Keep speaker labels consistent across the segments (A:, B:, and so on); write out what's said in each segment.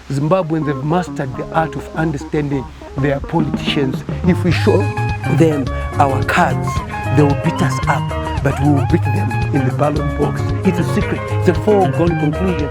A: Zimbabweans have mastered the art of understanding their politicians. If we show them our cards, they will beat us up, but we will beat them in the ballot box. It's a secret. It's a foregone conclusion.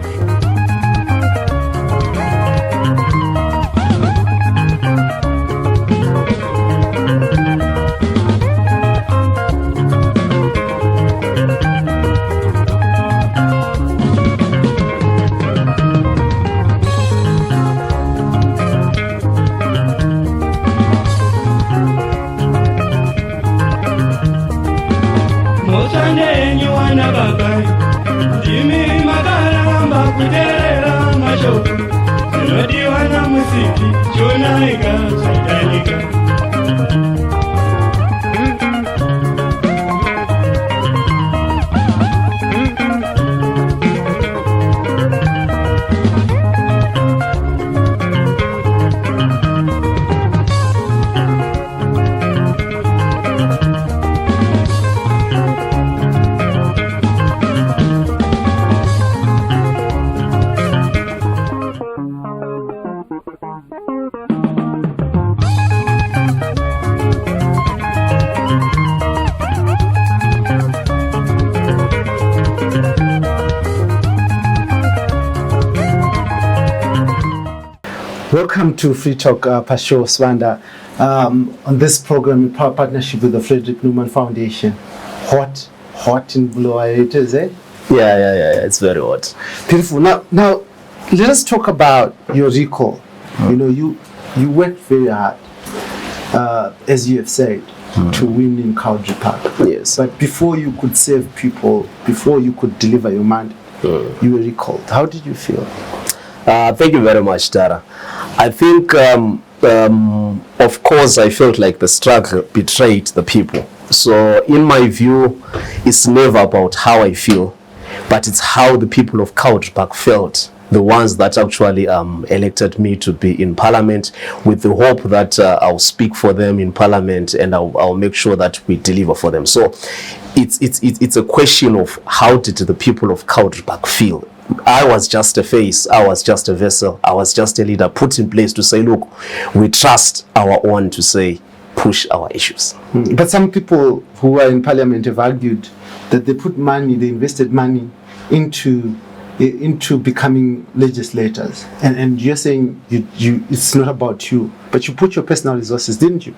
A: Welcome to Free Talk, Pastor Swanda. On this program in partnership with the Frederick Newman Foundation. Hot in Bulawayo, is it?
B: Yeah, it's very hot.
A: Beautiful. Now let us talk about your recall. You know, you worked very hard, as you have said, to win in Country Park.
B: Yes.
A: But before you could save people, before you could deliver your mandate, you were recalled. How did you feel?
B: Thank you very much, Tara. I think, of course, I felt like the struggle betrayed the people. So, in my view, it's never about how I feel, but it's how the people of Country Park felt, the ones that actually elected me to be in Parliament, with the hope that I'll speak for them in Parliament and I'll make sure that we deliver for them. So, it's a question of how did the people of Country Park feel. I was just a face, I was just a vessel, I was just a leader put in place to say, look, we trust our own to say, push our issues.
A: But some people who are in Parliament have argued that they put money, they invested money into becoming legislators. And you're saying it's not about you, but you put your personal resources, didn't you?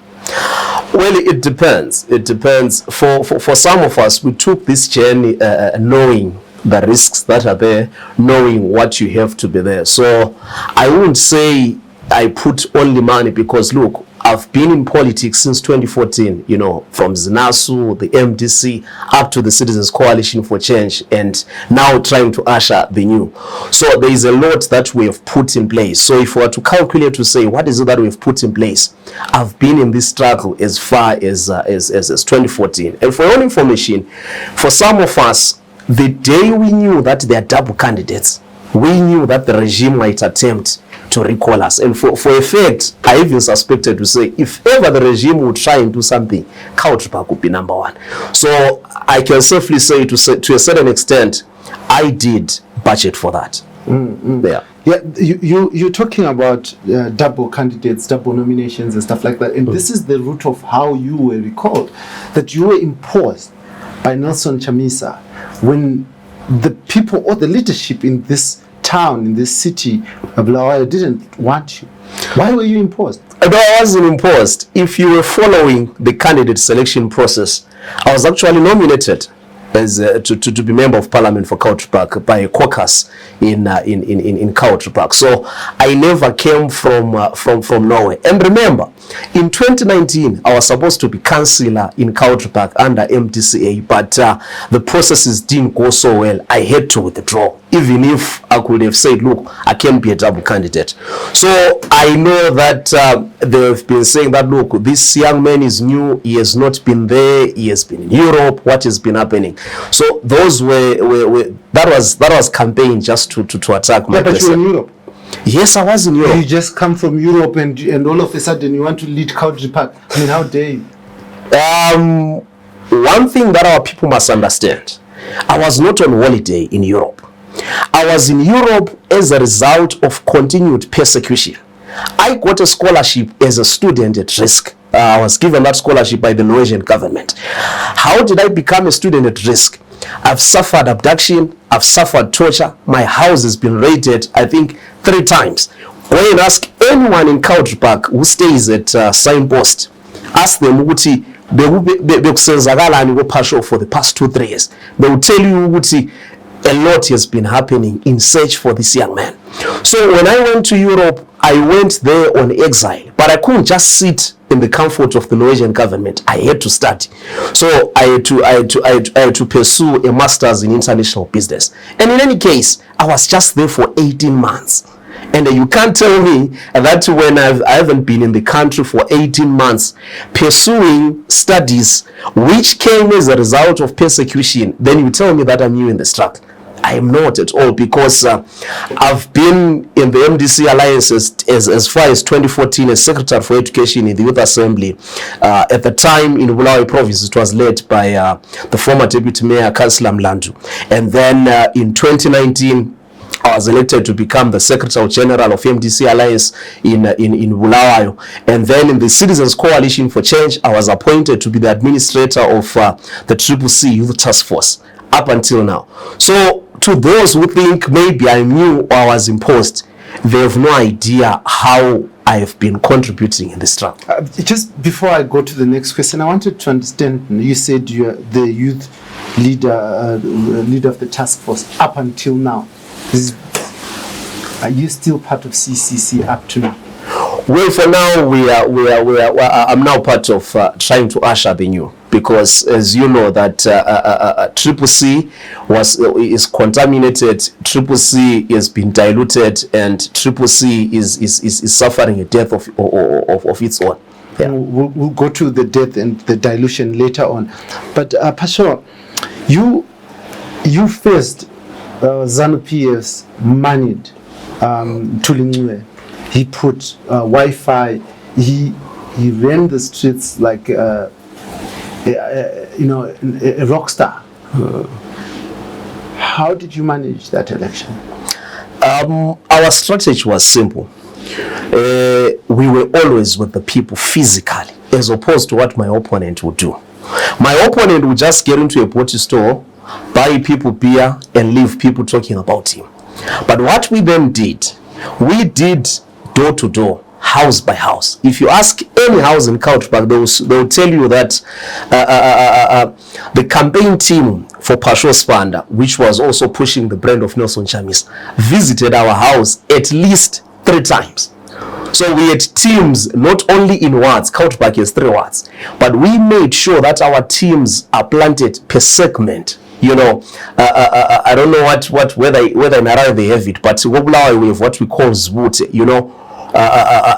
B: Well, it depends. It depends. For some of us, we took this journey knowing the risks that are there, knowing what you have to be there. So I wouldn't say I put only money because, look, I've been in politics since 2014, you know, from Zanu, the MDC, up to the Citizens Coalition for Change, and now trying to usher the new. So there is a lot that we have put in place. So if we were to calculate to say, what is it that we've put in place? I've been in this struggle as far as 2014. And for your own information, for some of us, the day we knew that they are double candidates, we knew that the regime might attempt to recall us. And for a fact, I even suspected to say, if ever the regime would try and do something, Country Park would be number one. So I can safely say to a certain extent, I did budget for that.
A: Yeah, you're talking about double candidates, double nominations and stuff like that. And this is the root of how you were recalled, that you were imposed by Nelson Chamisa when the people or the leadership in this town, in this city of Bulawayo didn't want you. Why were you imposed?
B: No, I wasn't imposed. If you were following the candidate selection process, I was actually nominated as to be member of Parliament for Country Park by a caucus in Country Park. So I never came from nowhere. And remember, in 2019, I was supposed to be councillor in Country Park under MDCA, but the processes didn't go so well. I had to withdraw, even if I could have said, look, I can be a double candidate. So I know that they have been saying that, look, this young man is new, he has not been there, he has been in Europe, what has been happening? So those that was campaign just to attack my
A: but you were in Europe.
B: Yes, I was in Europe.
A: You just come from Europe and all of a sudden you want to lead Country Park. I mean, how dare you?
B: One thing that our people must understand, I was not on holiday in Europe. I was in Europe as a result of continued persecution. I got a scholarship as a student at risk. I was given that scholarship by the Norwegian government. How did I become a student at risk? I've suffered abduction, I've suffered torture, my house has been raided, I think 3 times. Go and ask anyone in Country Park who stays at Signpost, ask them ukuthi bekusenzakalani ko-Pasho for the past 2-3 years. They will tell you ukuthi a lot has been happening in search for this young man. So when I went to Europe, I went there on exile, but I couldn't just sit in the comfort of the Norwegian government. I had to study. So I had to pursue a master's in international business. And in any case, I was just there for 18 months. And you can't tell me that when I haven't been in the country for 18 months pursuing studies which came as a result of persecution, then you tell me that I'm new in the struggle. I am not at all, because I've been in the MDC Alliance as far as 2014 as Secretary for Education in the Youth Assembly. At the time in Bulawayo Province, it was led by the former Deputy Mayor, Councillor Mlandu. And then in 2019, I was elected to become the Secretary General of MDC Alliance in Bulawayo. And then in the Citizens Coalition for Change, I was appointed to be the administrator of the CCC Youth Task Force up until now. So to those who think maybe I knew or I was imposed, they have no idea how I have been contributing in this struggle.
A: Just before I go to the next question, I wanted to understand, you said you're the youth leader, leader of the task force up until now. Are you still part of CCC up to now?
B: Well, for now, I'm now part of trying to usher the new, because as you know that CCC is contaminated, CCC has been diluted, and CCC is suffering a death of its own.
A: Yeah. We'll go to the death and the dilution later on. But Pasho, you first Zanu PF's managed Tulingwe. He put Wi-Fi. He ran the streets like a rock star. How did you manage that election?
B: Our strategy was simple. We were always with the people physically, as opposed to what my opponent would do. My opponent would just get into a potty store, buy people beer, and leave people talking about him. But what we then did, we did door to door, house by house. If you ask any house in Country Park, they will tell you that the campaign team for Pasho Spanda, which was also pushing the brand of Nelson Chamisa, visited our house at least 3 times. So we had teams not only in wards, Country Park has 3 wards, but we made sure that our teams are planted per segment. You know, I don't know whether in Harare they have it, but we have what we call Zvute, you know,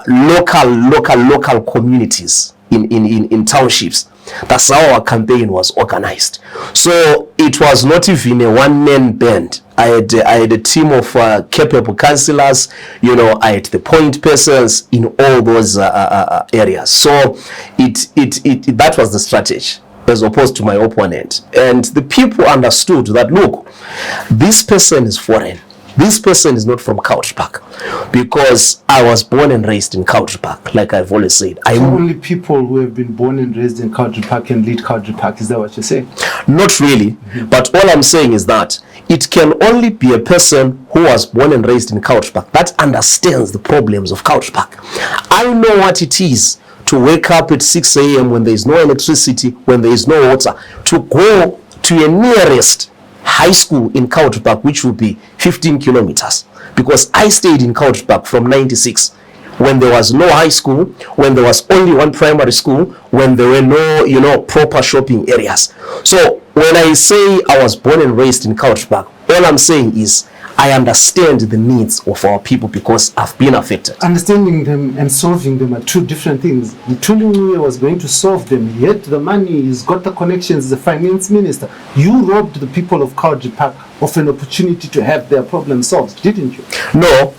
B: local communities in townships. That's how our campaign was organized. So it was not even a one-man band. I had a team of capable councillors, you know, I had the point persons in all those areas. So that was the strategy, as opposed to my opponent. And the people understood that, look, this person is foreign. This person is not from Country Park, because I was born and raised in Country Park, like I've always said.
A: Only people who have been born and raised in Country Park can lead Country Park. Is that what you're saying?
B: Not really. But all I'm saying is that it can only be a person who was born and raised in Country Park that understands the problems of Country Park. I know what it is to wake up at 6 a.m. when there is no electricity, when there is no water, to go to a nearest high school in Country Park, which would be 15 kilometers, because I stayed in Country Park from 96, when there was no high school, when there was only one primary school, when there were no, you know, proper shopping areas. So when I say I was born and raised in Country Park, all I'm saying is I understand the needs of our people because I've been affected. Understanding
A: them and solving them are 2 different things. The Tulingwe was going to solve them. He had the money, he's got the connections, the finance minister. You robbed the people of Country Park of an opportunity to have their problems solved, didn't you?
B: No,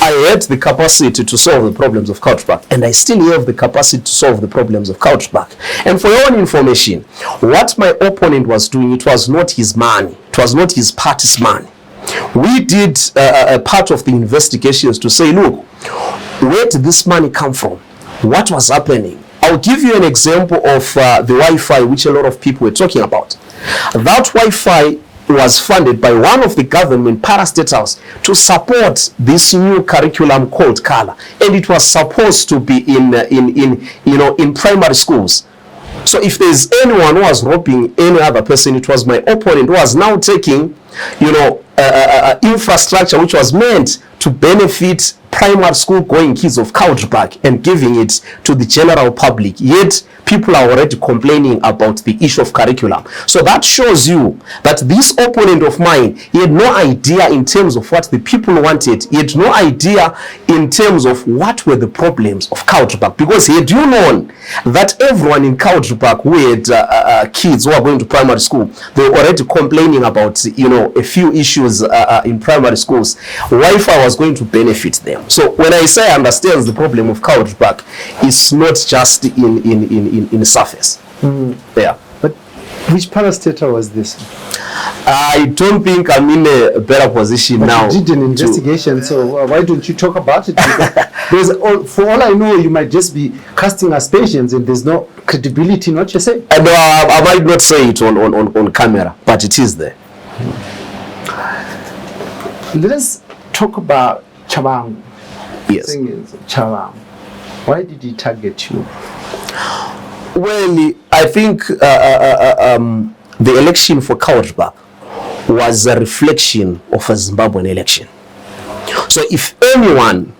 B: I had the capacity to solve the problems of Country Park, and I still have the capacity to solve the problems of Country Park. And for your own information, what my opponent was doing, it was not his money, it was not his party's money. We did a part of the investigations to say, look, where did this money come from? What was happening? I'll give you an example of the Wi-Fi, which a lot of people were talking about. That Wi-Fi was funded by one of the government parastatals to support this new curriculum called Color, and it was supposed to be in primary schools. So if there's anyone who was robbing any other person, it was my opponent who was now taking, infrastructure which was meant to benefit primary school going kids of Culture and giving it to the general public. Yet people are already complaining about the issue of curriculum. So that shows you that this opponent of mine, he had no idea in terms of what the people wanted. He had no idea in terms of what were the problems of Culture, because had you known that everyone in Culture who had kids who are going to primary school, they were already complaining about a few issues in primary schools, Wi-Fi was going to benefit them. So when I say I understand the problem of Culture, it's not just in surface. Yeah.
A: But which parastatal was this?
B: I don't think I'm in a better position now.
A: You did an investigation, so why don't you talk about it? For all I know, you might just be casting aspersions and there's no credibility in what you're saying.
B: No, I might not say it on camera, but it is there.
A: Let us talk about Chabangu.
B: Yes.
A: Chabangu. Why did he target you?
B: Well, I think the election for Culture was a reflection of a Zimbabwean election. So if anyone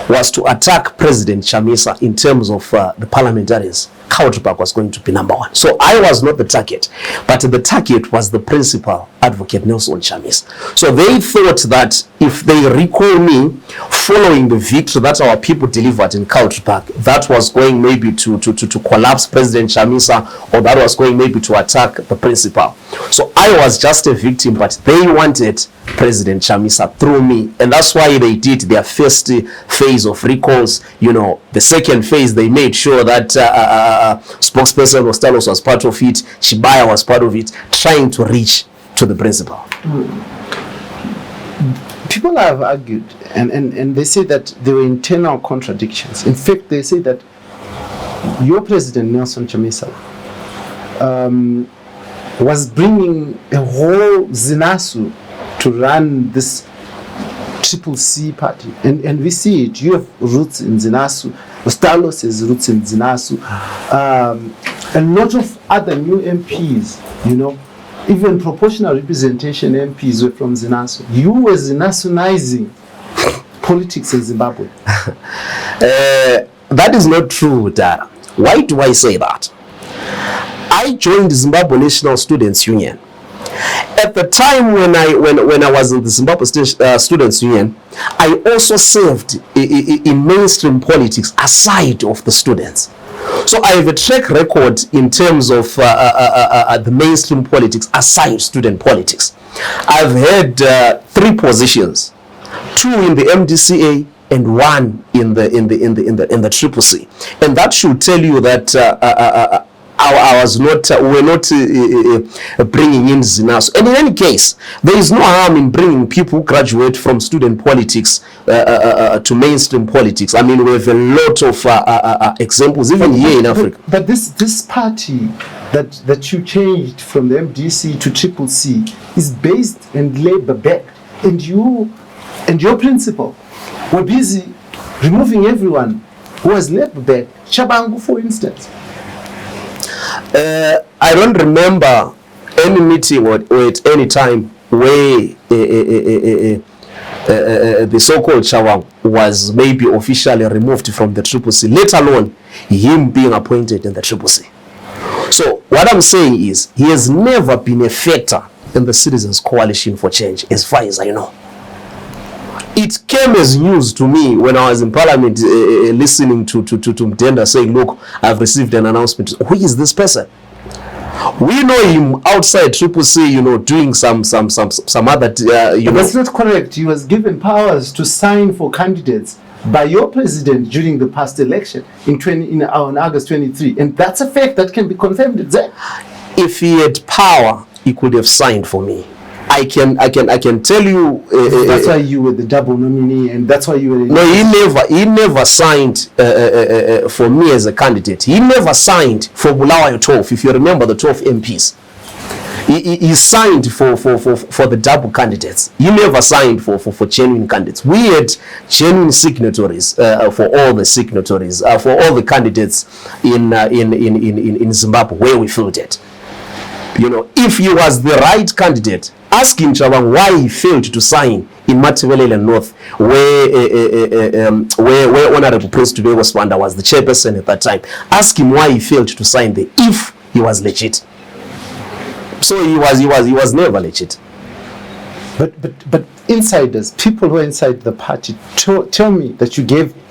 B: was to attack President Chamisa in terms of the parliamentarians, Culture was going to be number one. So I was not the target, but the target was the principal advocate Nelson Chamisa. So they thought that if they recall me following the victory that our people delivered in Culture, that was going maybe to collapse President Chamisa, or that was going maybe to attack the principal. So I was just a victim, but they wanted President Chamisa through me, and that's why they did their first phase of recalls. The second phase, they made sure that spokesperson Ostalos was part of it, Shibaya was part of it, trying to reach to the principal.
A: People have argued, and they say that there were internal contradictions. In fact, they say that your president, Nelson Chamisa, was bringing a whole Zinasu to run this CCC party. And we see it. You have roots in Zinasu. Ostalos has roots in Zinasu. A lot of other new MPs, even proportional representation MPs were from Zinasu. You were Zinasunizing politics in Zimbabwe.
B: That is not true, Dara. Why do I say that? I joined the Zimbabwe National Students Union. At the time when I was in the Zimbabwe Students Union, I also served in mainstream politics aside of the students. So I have a track record in terms of the mainstream politics aside student politics. I've had 3 positions, 2 in the MDCA and 1 in the CCC, and that should tell you that I was not, we're not bringing in Zinasu. And in any case, there is no harm in bringing people who graduate from student politics to mainstream politics. I mean, we have a lot of examples, even here in Africa.
A: But this party that you changed from the MDC to CCC is based and labor back. And you and your principal were busy removing everyone who was labor back. Chabangu, for instance.
B: I don't remember any meeting or at any time where the so-called Chawang was maybe officially removed from the CCC, let alone him being appointed in the CCC. So what I'm saying is he has never been a factor in the Citizens Coalition for Change, as far as I know. It came as news to me when I was in Parliament listening to Mtenda saying, look, I've received an announcement. Who is this person? We know him outside CCC, doing some other,
A: That's not correct. He was given powers to sign for candidates by your president during the past election on August 23. And that's a fact that can be confirmed there.
B: If he had power, he could have signed for me. I can tell you.
A: That's why you were the double nominee, and that's why you were.
B: No, he never signed for me as a candidate. He never signed for Bulawayo 12. If you remember the 12 MPs, he signed for the double candidates. He never signed for genuine candidates. We had genuine signatories for all the signatories for all the candidates in Zimbabwe where we filled it. You know, if he was the right candidate, ask him, Chabang, why he failed to sign in Matabeleland North, where Honorable Prince Tubego Spanda was the chairperson at that time. Ask him why he failed to sign there if he was legit. So he was never legit.
A: But insiders, people who are inside the party, tell me that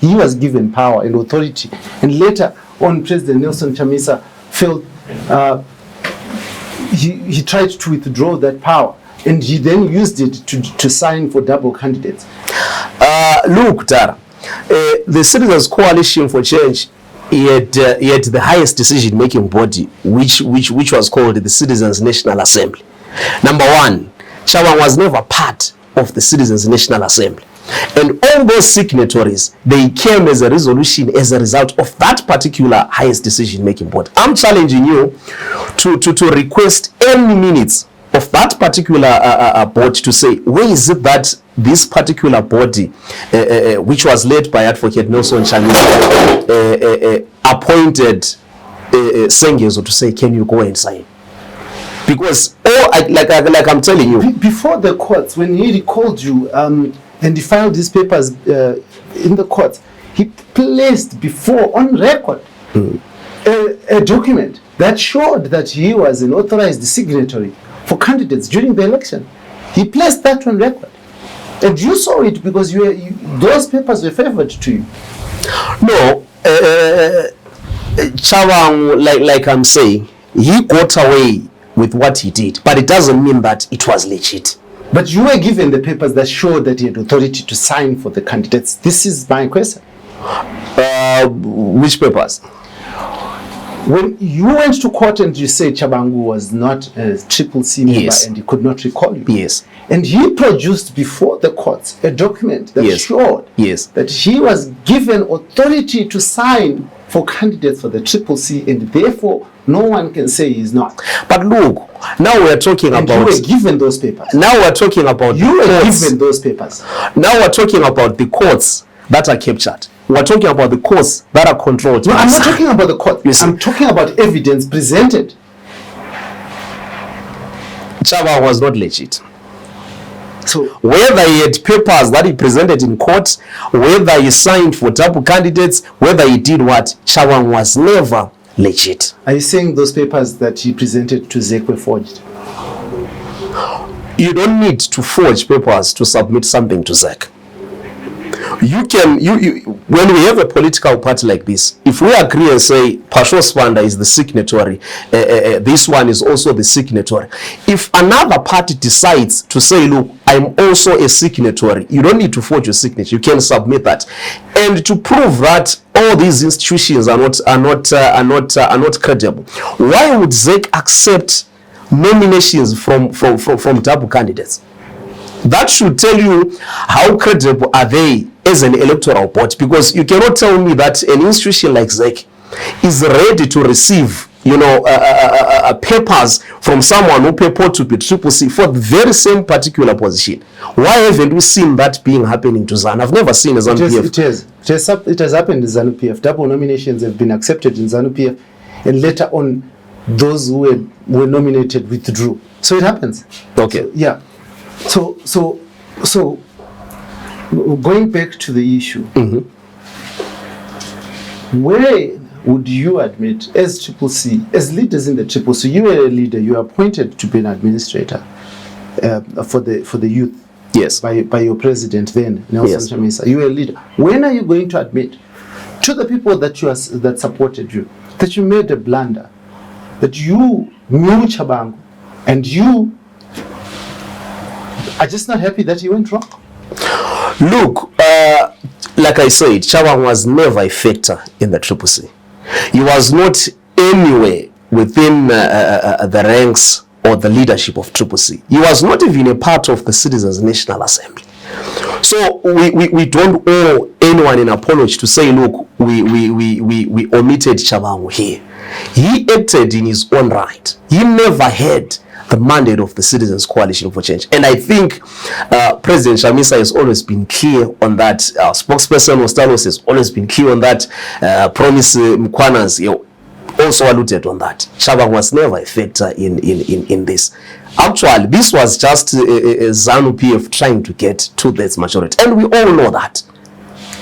A: he was given power and authority, and later on President Nelson Chamisa felt he tried to withdraw that power, and he then used it to sign for double candidates.
B: Look, Tara, the Citizens Coalition for Change, he had the highest decision-making body, which was called the Citizens National Assembly. Number one, Chabang was never part of the Citizens National Assembly. And all those signatories, they came as a resolution as a result of that particular highest decision-making body. I'm challenging you to request any minutes of that particular body to say, where is it that this particular body, which was led by Advocate Nelson Chamisa, appointed Sengezo to say, can you go and sign? Because, like I'm telling you,
A: before the courts, when he recalled you and he filed these papers in the courts, he placed before on record a document that showed that he was an authorized signatory for candidates during the election. He placed that on record, and you saw it because those papers were favored to you.
B: No, Chabang, like I'm saying, he got away with what he did, but it doesn't mean that it was legit.
A: But you were given the papers that showed that he had authority to sign for the candidates. This is my question.
B: Which papers?
A: When you went to court and you said Chabangu was not a Triple C member, yes, and he could not recall you.
B: Yes.
A: And he produced before the courts a document that, yes, showed,
B: yes,
A: that he was given authority to sign for candidates for the Triple C, and therefore no one can say he's not.
B: But look, now we're talking
A: and
B: about...
A: you were given those papers.
B: Now we're talking about...
A: You were given those papers.
B: Now we're talking about the courts that are captured. We're talking about the courts that are controlled.
A: No, I'm not talking about the court. I'm talking about evidence presented.
B: Chaba was not legit.
A: So
B: whether he had papers that he presented in court, whether he signed for double candidates, whether he did what, Chaba was never legit.
A: Are you saying those papers that he presented to Zekwe forged?
B: You don't need to forge papers to submit something to Zek. You can, when we have a political party like this, if we agree and say Pasho Spanda is the signatory, this one is also the signatory. If another party decides to say, look, I'm also a signatory, you don't need to forge your signature. You can submit that. And to prove that all these institutions are not credible, why would Zek accept nominations from double candidates? That should tell you how credible are they as an electoral body, because you cannot tell me that an institution like ZEC is ready to receive, papers from someone who purport to be Triple C for the very same particular position. Why haven't we seen that being happening to Zanu? I've never seen a Zanu PF.
A: It has happened in Zanu PF. Double nominations have been accepted in Zanu PF, and later on, those who were nominated withdrew. So it happens.
B: Okay.
A: So, yeah. So going back to the issue, where would you admit, as Triple C, as leaders in the Triple C, you were a leader, you were appointed to be an administrator for the youth,
B: yes,
A: by your president then, Nelson Chamisa. You were a leader. When are you going to admit to the people that supported you that you made a blunder, that you knew Chabangu and you are just not happy that he went wrong?
B: Look, like I said, Chabangu was never a factor in the Triple C. He was not anywhere within the ranks or the leadership of CCC. He was not even a part of the Citizens National Assembly. So we don't owe anyone an apology to say, look, we omitted Chabangu here. He acted in his own right. He never had the mandate of the Citizens Coalition for Change. And I think President Chamisa has always been clear on that. Spokesperson Ostalos has always been clear on that. Promise Mkwanas also alluded on that. Chabangu was never a factor in this. Actually, this was just a Zanu PF trying to get 2/3 majority. And we all know that.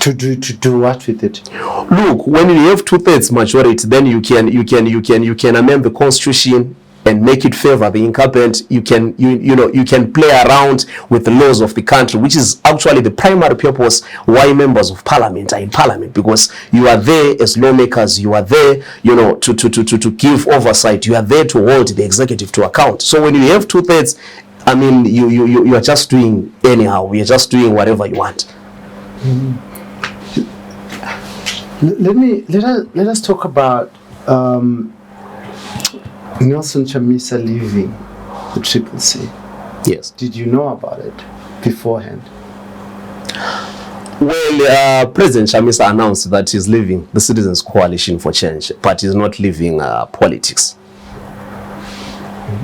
A: To do what with it?
B: Look, when you have 2/3 majority, then you can amend the constitution and make it favor the incumbent. You can play around with the laws of the country, which is actually the primary purpose why members of parliament are in parliament, because you are there as lawmakers. You are there, to give oversight. You are there to hold the executive to account. So when you have 2/3, I mean, you are just doing anyhow. You're just doing whatever you want.
A: Let us talk about Nelson Chamisa leaving the CCC.
B: Yes.
A: Did you know about it beforehand?
B: Well, President Chamisa announced that he's leaving the Citizens Coalition for Change, but he's not leaving politics.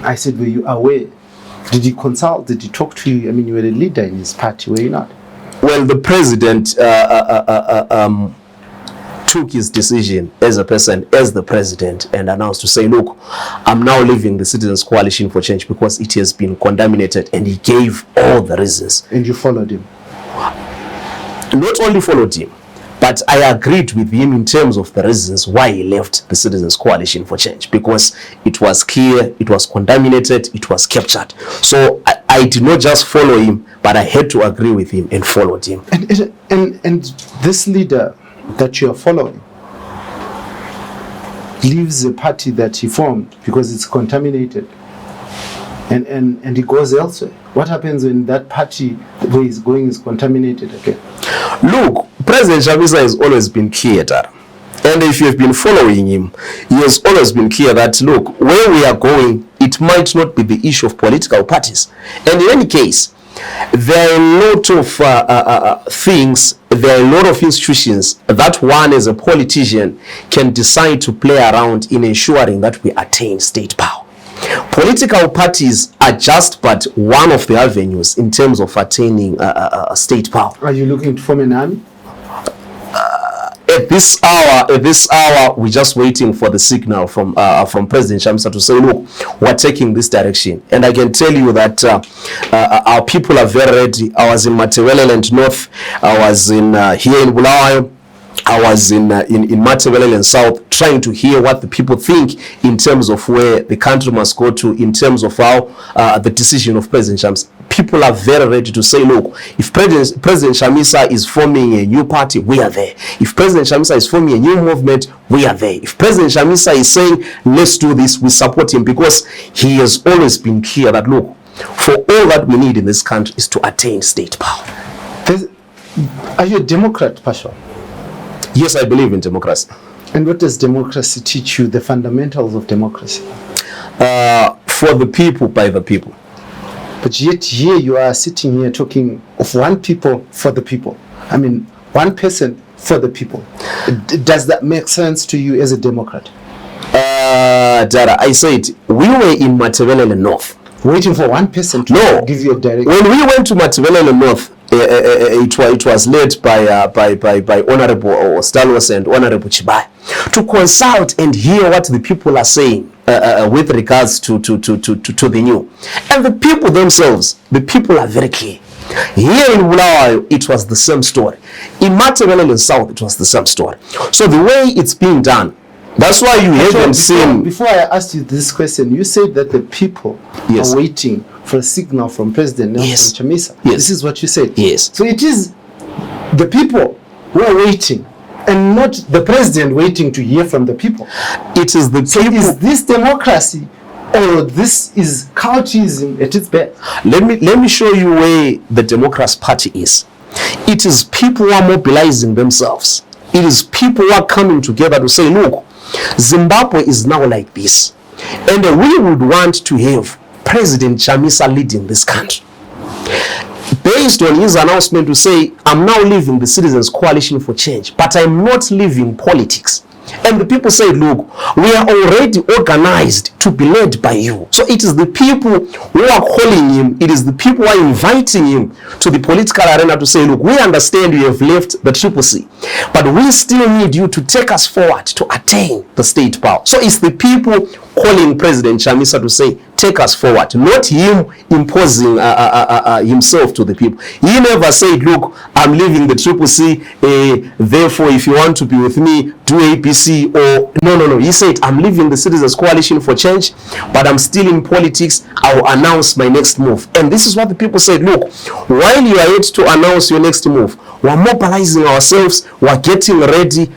A: I said, were you aware? Did he consult? Did he talk to you? I mean, you were a leader in his party, were you not?
B: Well, the president took his decision as a person, as the president, and announced to say, look, I'm now leaving the Citizens Coalition for Change because it has been contaminated, and he gave all the reasons.
A: And you followed him?
B: Not only followed him, but I agreed with him in terms of the reasons why he left the Citizens Coalition for Change, because it was clear, it was contaminated, it was captured. So I did not just follow him, but I had to agree with him and followed him.
A: And this leader that you are following leaves the party that he formed because it's contaminated, and he goes elsewhere. What happens when that party where he's going is contaminated again?
B: Look, President Chamisa has always been clear, Tara. And if you've been following him, he has always been clear that, look, where we are going, it might not be the issue of political parties. And in any case, there are a lot of things, there are a lot of institutions that one as a politician can decide to play around in ensuring that we attain state power. Political parties are just but one of the avenues in terms of attaining state power.
A: Are you looking to form an army?
B: At this hour, we're just waiting for the signal from President Chamisa to say, look, we're taking this direction. And I can tell you that our people are very ready. I was in Matebeleland North. I was in here in Bulawayo. I was in Matebeleland South, trying to hear what the people think in terms of where the country must go to, in terms of how the decision of President Chamisa. People are very ready to say, look, if President Chamisa is forming a new party, we are there. If President Chamisa is forming a new movement, we are there. If President Chamisa is saying, let's do this, we support him, because he has always been clear that, look, for all that we need in this country is to attain state power.
A: Are you a Democrat, Pasha?
B: Yes, I believe in democracy.
A: And what does democracy teach you, the fundamentals of democracy?
B: For the people, by the people.
A: But yet here you are sitting here talking of one people for the people. I mean, one person for the people. Does that make sense to you as a Democrat?
B: Dara, I said, we were in Matebeleland North.
A: Waiting for one person to give you a direction.
B: When we went to Matebeleland North, it was led by Honorable Stalos and Honorable Chibai to consult and hear what the people are saying with regards to the new. And the people themselves, the people are very clear. Here in Bulawayo, it was the same story. In Matebeleland South, it was the same story. So the way it's being done, that's why you haven't seen...
A: Before I asked you this question, you said that the people are waiting for a signal from President Nelson Chamisa.
B: Yes.
A: This is what you said.
B: Yes.
A: So it is the people who are waiting, and not the president waiting to hear from the people.
B: It is the people.
A: Is this democracy, or this is cultism at its best?
B: Let me show you where the Democrat Party is. It is people who are mobilizing themselves. It is people who are coming together to say, look, Zimbabwe is now like this, and we would want to have President Chamisa leading this country, based on his announcement to say, I'm now leaving the Citizens Coalition for Change, but I'm not leaving politics. And the people say, look, we are already organized to be led by you. So it is the people who are calling him, it is the people who are inviting him to the political arena to say, look, we understand you have left the CCC, but we still need you to take us forward to attain the state power. So it's the people calling President Chamisa to say, take us forward, not him imposing himself to the people. He never said, look, I'm leaving the CCC, therefore if you want to be with me, do APC, or no. He said, I'm leaving the Citizens Coalition for Change, but I'm still in politics. I'll announce my next move. And this is what the people said, look, while you are yet to announce your next move, we're mobilizing ourselves, we're getting ready,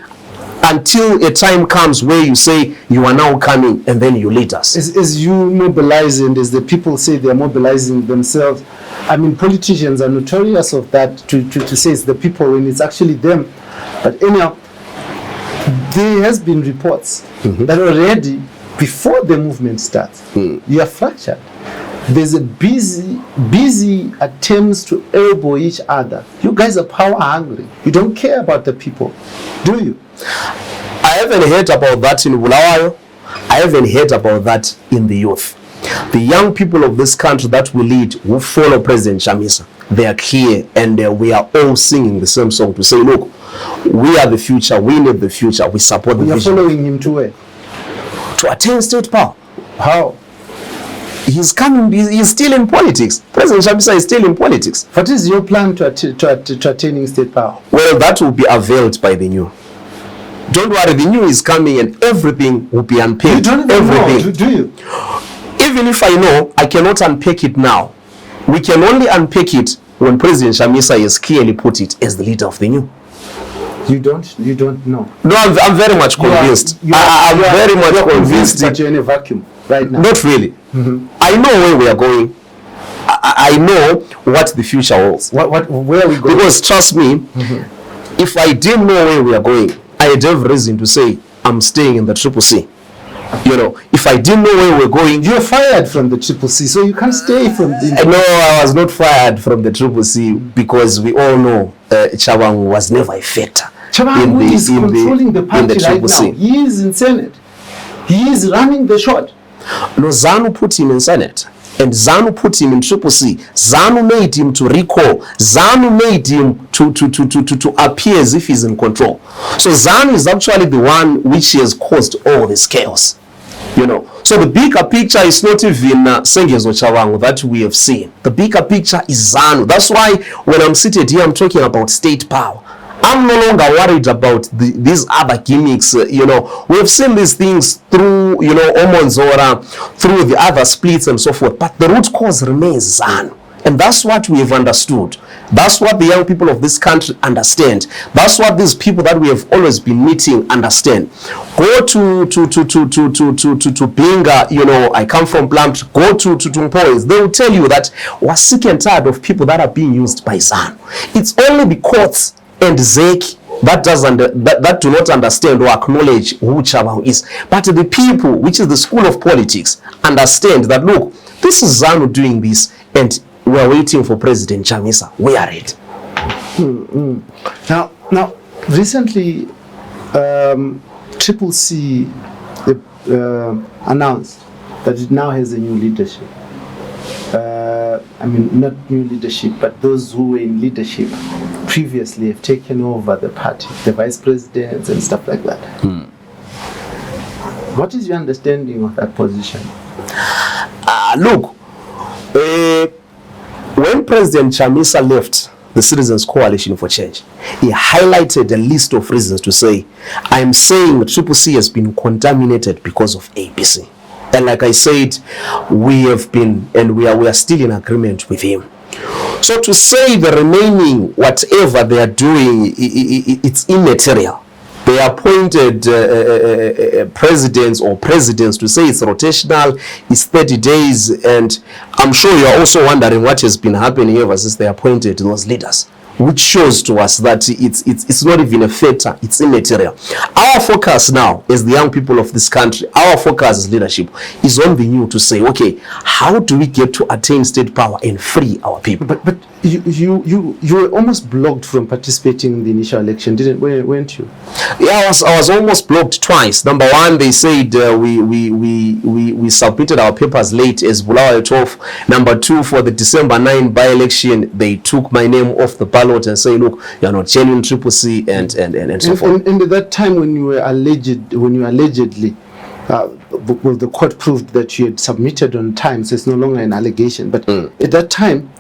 B: until a time comes where you say you are now coming, and then you lead us.
A: As you mobilizing, as the people say they're mobilizing themselves, I mean, politicians are notorious of that, to say it's the people when it's actually them. But anyhow, there has been reports that already before the movement starts, you are fractured. There's a busy attempts to elbow each other. You guys are power hungry. You don't care about the people, do you?
B: I haven't heard about that in Bulawayo. I haven't heard about that in the youth. The young people of this country that we lead, who follow President Chamisa, they are clear, and we are all singing the same song to say, look, we are the future, we need the future, we support the vision.
A: You're following him to where?
B: To attain state power.
A: How?
B: He's coming, he's still in politics. President Chamisa is still in politics.
A: What is your plan to attaining state power?
B: Well, that will be availed by the new. Don't worry, the new is coming and everything will be unpacked.
A: You don't even know, do you?
B: Even if I know, I cannot unpack it now. We can only unpack it when President Chamisa has clearly put it as the leader of the new.
A: You don't know.
B: No, I'm very much convinced. I'm very much convinced
A: that you're in a vacuum right now.
B: Not really. I know where we are going. I know what the future holds.
A: Where are we going?
B: Because trust me, if I didn't know where we are going, I'd have reason to say I'm staying in the CCC. You know, if I didn't know where we're going,
A: you're fired from the CCC, so you can't stay from the.
B: No, I was not fired from the CCC because we all know Chabang was never a factor.
A: Chabang is controlling the party right now. He is in Senate. He is running the shot.
B: No, Zanu put him in Senate. And Zanu put him in CCC. Zanu made him to recall. Zanu made him to appear as if he's in control. So Zanu is actually the one which has caused all this chaos. You know. So the bigger picture is not even Sengezo Chawangu that we have seen. The bigger picture is Zanu. That's why when I'm seated here, I'm talking about state power. I'm no longer worried about these other gimmicks. You know, we've seen these things through, you know, Omonzora, through the other splits and so forth. But the root cause remains Zanu. And that's what we have understood. That's what the young people of this country understand. That's what these people that we have always been meeting understand. Go to Binga, you know, I come from Blunt, go to Tumpois. They will tell you that we're sick and tired of people that are being used by Zanu. It's only the courts and Zeki that do not understand or acknowledge who Chabang is. But the people, which is the school of politics, understand that, look, this is Zanu doing this, and we are waiting for President Chamisa. We are it.
A: Now, recently, CCC announced that it now has a new leadership. I mean, not new leadership, but those who were in leadership previously have taken over the party, the vice presidents and stuff like that. What is your understanding of that position?
B: Look, when President Chamisa left the Citizens Coalition for Change, he highlighted a list of reasons to say, I'm saying CCC has been contaminated because of APC. And like I said, we have been, and we are still in agreement with him. So to say the remaining, whatever they are doing, it's immaterial. They appointed presidents to say it's rotational, it's 30 days, and I'm sure you are also wondering what has been happening ever since they appointed those leaders. which shows to us that it's not even a factor, it's immaterial. Our focus now as the young people of this country, our focus as leadership is on the new, to say, okay, how do we get to attain state power and free our people?
A: But you were almost blocked from participating in the initial election, weren't you?
B: Yeah, I was almost blocked twice. Number one, they said we submitted our papers late as Bulawayo 12. Number two, for the December 9 by-election, they took my name off the ballot and say, look, you're not genuine Triple C and so forth.
A: And at that time when you allegedly well, the court proved that you had submitted on time, so it's no longer an allegation. But at that time,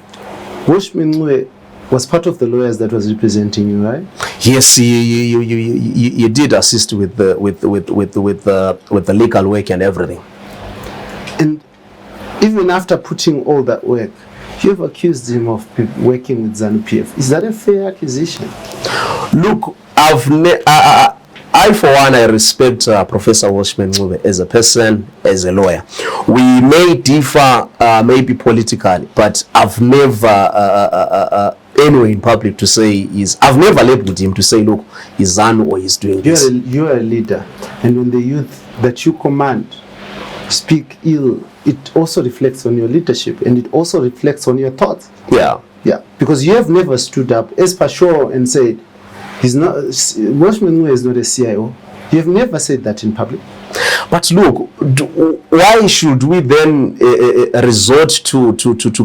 A: Woshminwe was part of the lawyers that was representing you, right?
B: Yes, you did assist with the legal work and everything.
A: And even after putting all that work, you have accused him of working with Zanu PF. Is that a fair accusation?
B: Look, I for one, I respect Professor Woshminwe as a person, as a lawyer. We may differ maybe politically, but I've never anyway in public to say I've never labeled him to say, look, he's Zanu or he's doing this.
A: You're a leader, and when the youth that you command speak ill, it also reflects on your leadership, and it also reflects on your thoughts.
B: Yeah,
A: because you have never stood up as per sure and said, Woshminwe is not a CIO. You have never said that in public.
B: But look, why should we then resort to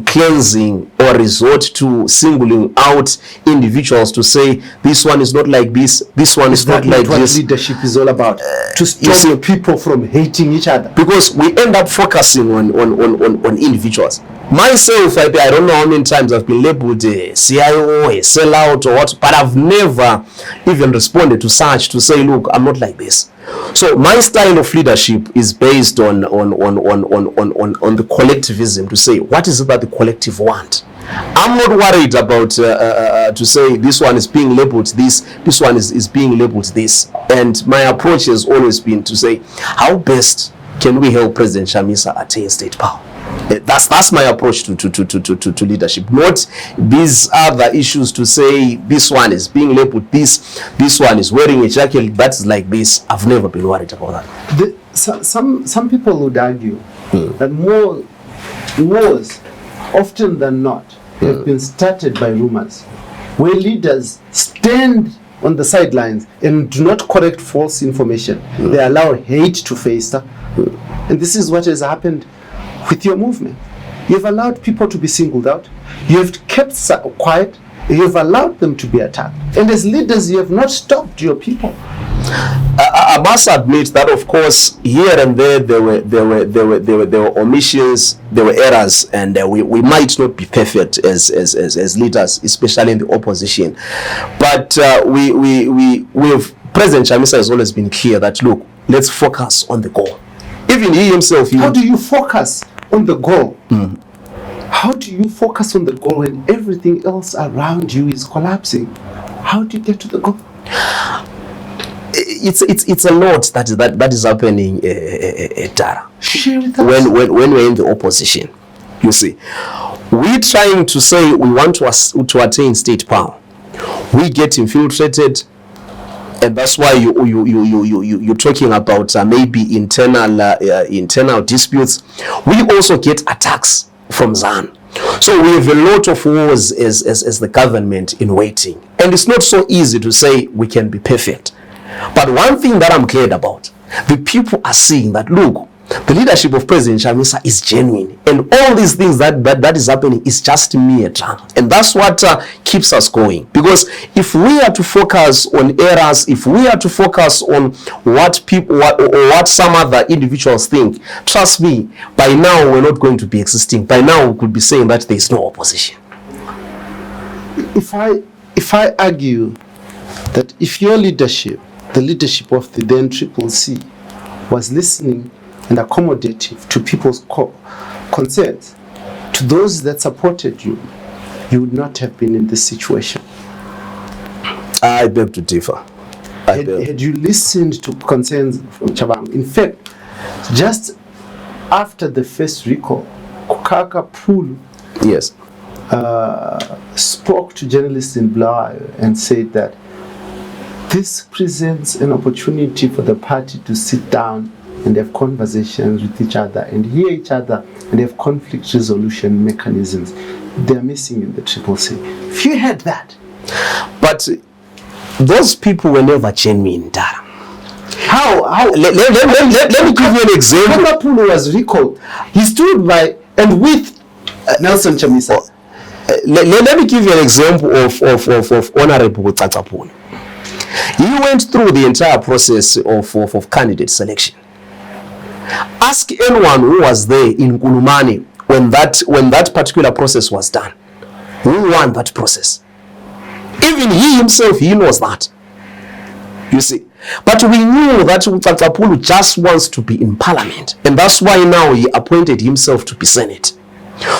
B: cleansing or resort to singling out individuals to say this one is not like this one is not like
A: what
B: this?
A: Leadership is all about, to stop people from hating each other.
B: Because we end up focusing on individuals. Myself, I don't know how many times I've been labeled a CIO, a sellout or what, but I've never even responded to such to say, look, I'm not like this. So my style of leadership is based on the collectivism, to say, what is it that the collective want? I'm not worried about to say this one is being labeled this one is being labeled this. And my approach has always been to say, how best can we help President Chamisa attain state power? That's my approach to leadership. Not these other issues to say this one is being labeled this one is wearing a jacket that's like this. I've never been worried about that.
A: Some people would argue that wars, often than not, have been started by rumors, where leaders stand on the sidelines and do not correct false information. They allow hate to fester. And this is what has happened with your movement. You've allowed people to be singled out. You have kept quiet. You have allowed them to be attacked. And as leaders, you have not stopped your people.
B: I must admit that, of course, here and there were omissions, there were errors, and we might not be perfect as leaders, especially in the opposition. But President Chamisa has always been clear that, look, let's focus on the goal. Even he himself.
A: How do you focus on the goal? How do you focus on the goal when everything else around you is collapsing? How do you get to the goal?
B: It's a lot that is happening, Dara.
A: Share with us.
B: When we're in the opposition, you see, we're trying to say we want to attain state power. We get infiltrated. And that's why you're talking about maybe internal disputes. We also get attacks from Zanu. So we have a lot of wars as the government in waiting. And it's not so easy to say we can be perfect. But one thing that I'm glad about, the people are seeing that, look, the leadership of President Chamisa is genuine, and all these things that is happening is just mere drama, and that's what keeps us going. Because if we are to focus on errors, if we are to focus on what some other individuals think, trust me, by now we're not going to be existing. By now we could be saying that there is no opposition.
A: If I argue that if your leadership, the leadership of the then Triple C, was listening and accommodative to people's concerns, to those that supported you, you would not have been in this situation.
B: I beg to differ.
A: Had you listened to concerns from Chabang, in fact, just after the first recall, Kukaka Pool,
B: yes,
A: spoke to journalists in Bulawayo and said that this presents an opportunity for the party to sit down and have conversations with each other and hear each other and have conflict resolution mechanisms. They're missing in the CCC. If you had that.
B: But those people were never genuine, Dara.
A: How?
B: Let me give you an example.
A: Kakapulu was recalled. He stood by and with Nelson Chamisa.
B: Let me give you an example of Honorable Tsatsapoon. He went through the entire process of candidate selection. Ask anyone who was there in Kulumani when that particular process was done. Who won that process? Even he himself, he knows that. You see. But we knew that Tsatsapoon just wants to be in parliament. And that's why now he appointed himself to be Senate.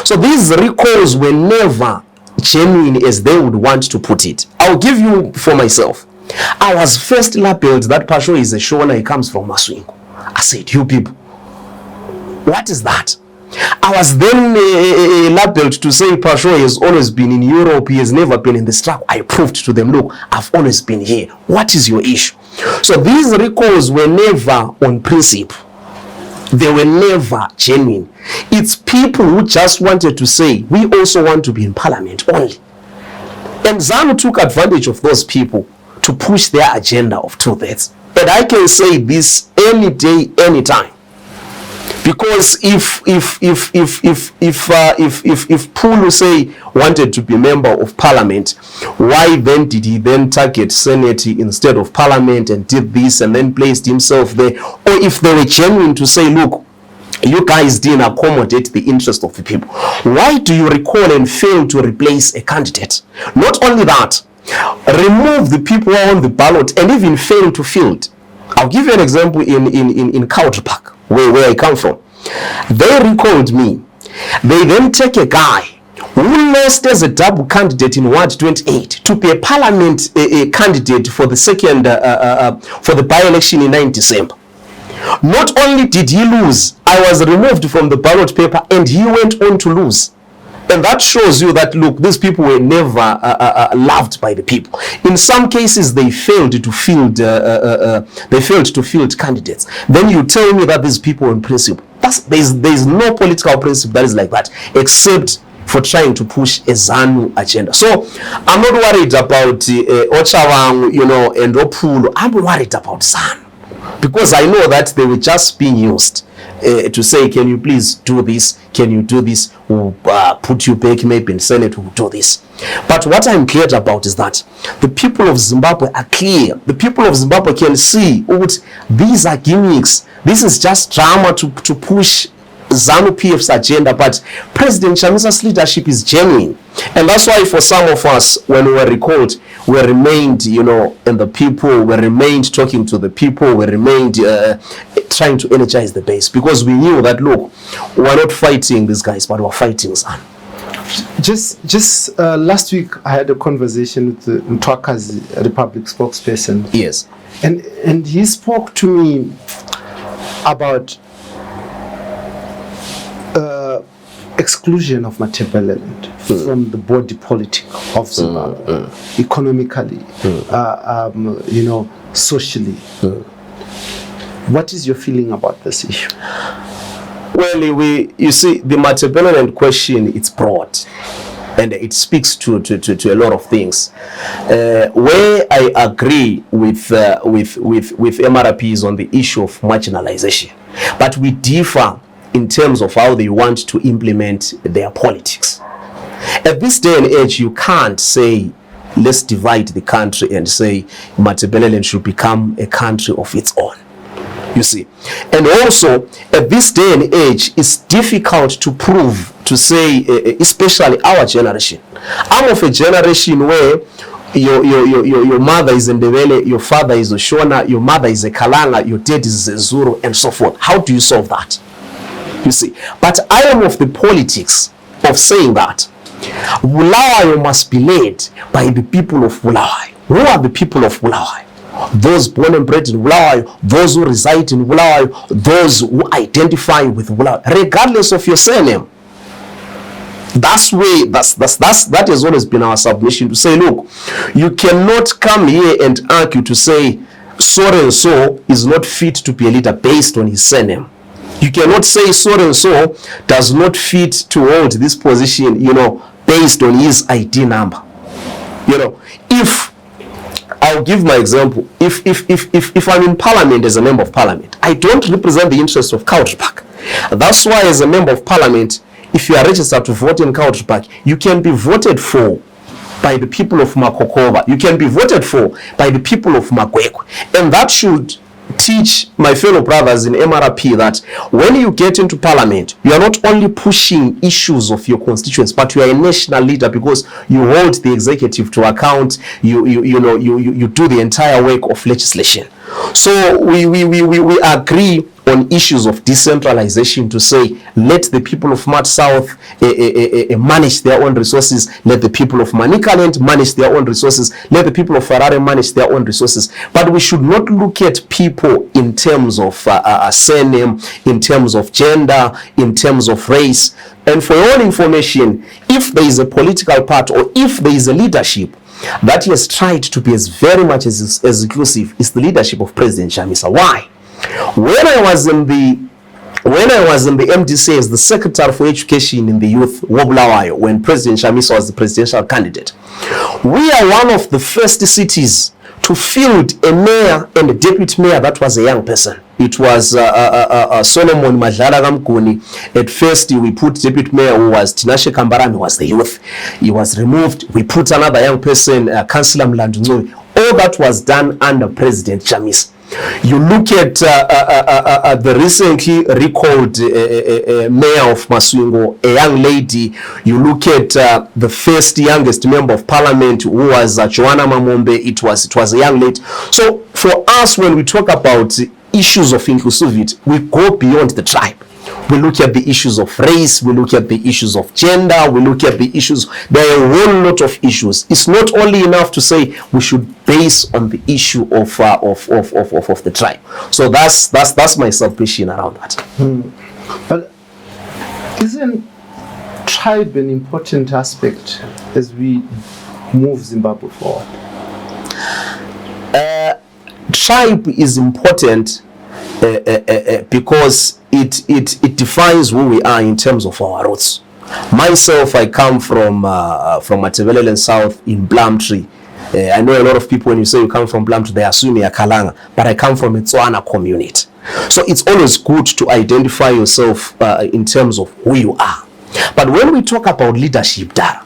B: So these recalls were never genuine as they would want to put it. I'll give you for myself. I was first labeled that Pasho is a Shona, he comes from Maswingo. I said, you people, what is that? I was then labeled to say Pasho has always been in Europe, he has never been in the struggle. I proved to them, look, I've always been here. What is your issue? So these recalls were never on principle. They were never genuine. It's people who just wanted to say, we also want to be in parliament only. And Zanu took advantage of those people to push their agenda of 2/3. And I can say this any day, any time. Because if Pulu say wanted to be a member of parliament, why then did he then target Senate instead of parliament and did this and then placed himself there? Or if they were genuine to say, look, you guys didn't accommodate the interest of the people, why do you recall and fail to replace a candidate? Not only that, remove the people who are on the ballot and even fail to field. I'll give you an example in Country Park, where I come from. They recalled me. They then take a guy who lost as a double candidate in Ward 28 to be a parliament candidate for the second for the by-election in 9 December. Not only did he lose, I was removed from the ballot paper and he went on to lose. And that shows you that, look, these people were never loved by the people. In some cases, they failed to field. Candidates. Then you tell me that these people, in principle, there's no political principle that is like that, except for trying to push a ZANU agenda. So I'm not worried about Ochawang, and Opulu. I'm worried about ZANU because I know that they were just being used. To say, can you please do this? Can you do this? We'll put you back maybe in Senate, we'll do this. But what I'm clear about is that the people of Zimbabwe are clear. The people of Zimbabwe can see, these are gimmicks. This is just drama to push Zanu PF's agenda, but President Chamisa's leadership is genuine. And that's why for some of us, when we were recalled, we remained, and the people, we remained talking to the people, we remained trying to energize the base, because we knew that, look, we're not fighting these guys, but we're fighting Zanu.
A: Just last week, I had a conversation with the Ntwakazi Republic spokesperson.
B: Yes.
A: And he spoke to me about exclusion of Matabeleland from the body politic of Zimbabwe, economically, socially. What is your feeling about this issue?
B: Well, you see, the Matabeleland question, it's broad, and it speaks to a lot of things. Where I agree with MRPs on the issue of marginalization, but we differ in terms of how they want to implement their politics. At this day and age, you can't say, let's divide the country and say Matabeleland should become a country of its own. You see. And also, at this day and age, it's difficult to prove, to say, especially our generation. I'm of a generation where your mother is Ndebele, your father is a Shona, your mother is a Kalanga, your dad is a Zulu, and so forth. How do you solve that? You see, but I am of the politics of saying that Bulawayo must be led by the people of Bulawayo. Who are the people of Bulawayo? Those born and bred in Bulawayo, those who reside in Bulawayo, those who identify with Bulawayo, regardless of your surname. That has always been our submission, to say, look, you cannot come here and argue to say so and so is not fit to be a leader based on his surname. You cannot say so and so does not fit to hold this position, based on his ID number. If I'll give my example, if I'm in parliament as a member of parliament, I don't represent the interests of Country Park. That's why, as a member of parliament, if you are registered to vote in Country Park, you can be voted for by the people of Makokova. You can be voted for by the people of Makwekwe. And that should teach my fellow brothers in MRP that when you get into parliament, you are not only pushing issues of your constituents, but you are a national leader because you hold the executive to account. You do the entire work of legislation. So we agree on issues of decentralization, to say let the people of Mat South manage their own resources, let the people of Manicaland manage their own resources, let the people of Harare manage their own resources. But we should not look at people in terms of surname, in terms of gender, in terms of race. And for your own information, if there is a political party or if there is a leadership that has tried to be as very much as inclusive, is the leadership of President Chamisa. Why? When I was in the MDC as the Secretary for Education in the Youth, Wobulawayo, when President Chamisa was the presidential candidate, we are one of the first cities to field a mayor and a deputy mayor that was a young person. It was Solomon Madlala Kamkuni. At first, we put deputy mayor who was Tinashe Kambarami, who was the youth. He was removed. We put another young person, Councillor Mlandunzoi. All that was done under President Chamisa. You look at the recently recalled mayor of Maswingo, a young lady. You look at the first youngest member of parliament, who was Joanna Mamombe. It was a young lady. So for us, when we talk about issues of inclusivity, we go beyond the tribe. We look at the issues of race, we look at the issues of gender, we look at the issues. There are a whole lot of issues. It's not only enough to say we should base on the issue of the tribe. So that's my submission around that.
A: But isn't tribe an important aspect as we move Zimbabwe forward?
B: Tribe is important because it defines who we are in terms of our roots. Myself, I come from Matebelele South in Blumtree. I know a lot of people, when you say you come from Blumtree, they assume you're Kalanga, but I come from a Tswana community. So it's always good to identify yourself in terms of who you are. But when we talk about leadership, Dara,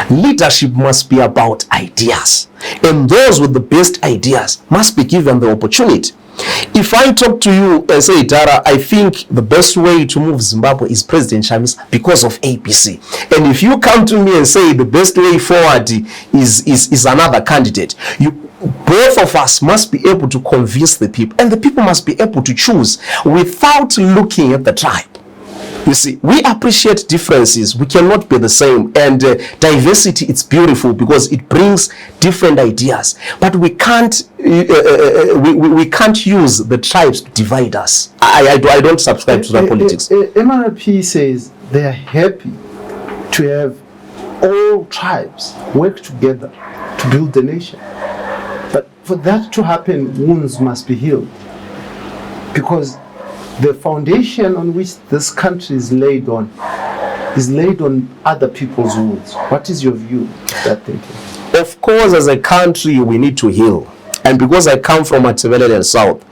B: leadership must be about ideas, and those with the best ideas must be given the opportunity. If I talk to you and say, Dara, I think the best way to move Zimbabwe is President Chamisa because of ABC, and if you come to me and say the best way forward is another candidate, both of us must be able to convince the people, and the people must be able to choose without looking at the tribe. You see, we appreciate differences. We cannot be the same. And diversity, it's beautiful because it brings different ideas. But we can't we can't use the tribes to divide us. I don't subscribe to that politics.
A: MRP says they are happy to have all tribes work together to build the nation. But for that to happen, wounds must be healed. Because the foundation on which this country is laid on other people's wounds. What is your view of that thinking?
B: Of course, as a country, we need to heal. And because I come from Matebelele South,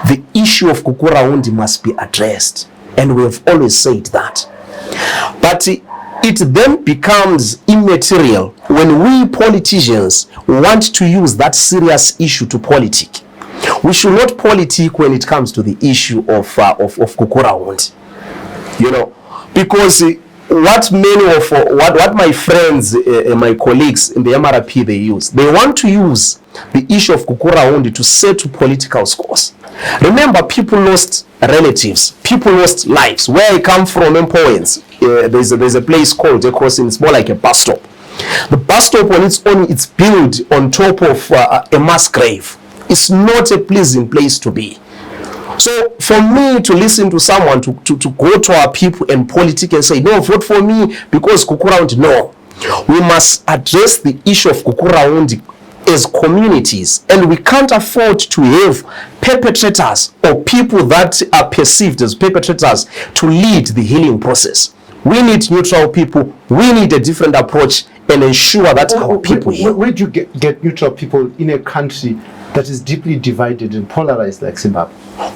B: the issue of Kukuraundi must be addressed. And we have always said that. But it then becomes immaterial when we politicians want to use that serious issue to politic. We should not politic when it comes to the issue of Kukuraundi, because what my friends, my colleagues in the MRP they want to use the issue of Kukuraundi to settle political scores. Remember, people lost relatives, people lost lives. Where I come from, Empoins, there's a place called Ekrosin. It's more like a bus stop. The bus stop on its own, it's built on top of a mass grave. It's not a pleasing place to be. So for me to listen to someone, to go to our people and politic and say, no, vote for me because Kukuraundi, no. We must address the issue of Kukuraundi as communities, and we can't afford to have perpetrators or people that are perceived as perpetrators to lead the healing process. We need neutral people. We need a different approach and ensure that our people heal.
A: Where do you get neutral people in a country that is deeply divided and polarized like Zimbabwe?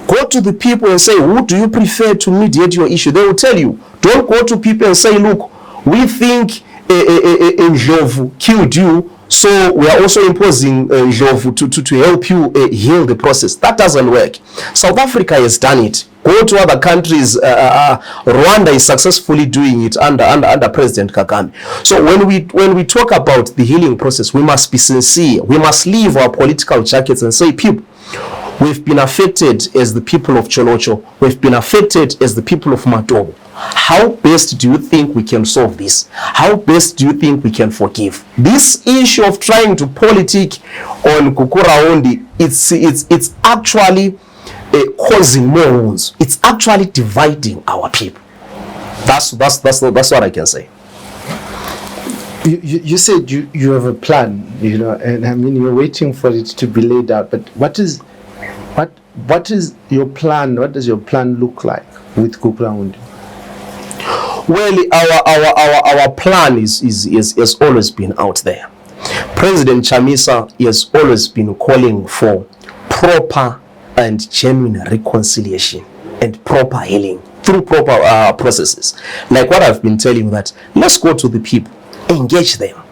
B: Go to the people and say, who do you prefer to mediate your issue? They will tell you. Don't go to people and say, look, we think Ndlovu killed you, so we are also imposing Ndlovu to help you heal the process. That doesn't work. South Africa has done it. Go to other countries. Rwanda is successfully doing it under President Kagame. So when we talk about the healing process, we must be sincere. We must leave our political jackets and say, people, we've been affected as the people of Cholocho. We've been affected as the people of Matobo. How best do you think we can solve this? How best do you think we can forgive? This issue of trying to politic on Kukuraundi, it's actually causing more wounds. It's actually dividing our people. That's what I can say.
A: You said you have a plan, and I mean you're waiting for it to be laid out. But what is your plan? What does your plan look like with Kukuraundi?
B: Well, our plan has always been out there. President Chamisa has always been calling for proper and genuine reconciliation and proper healing through proper processes. Like what I've been telling you, that let's go to the people, engage them.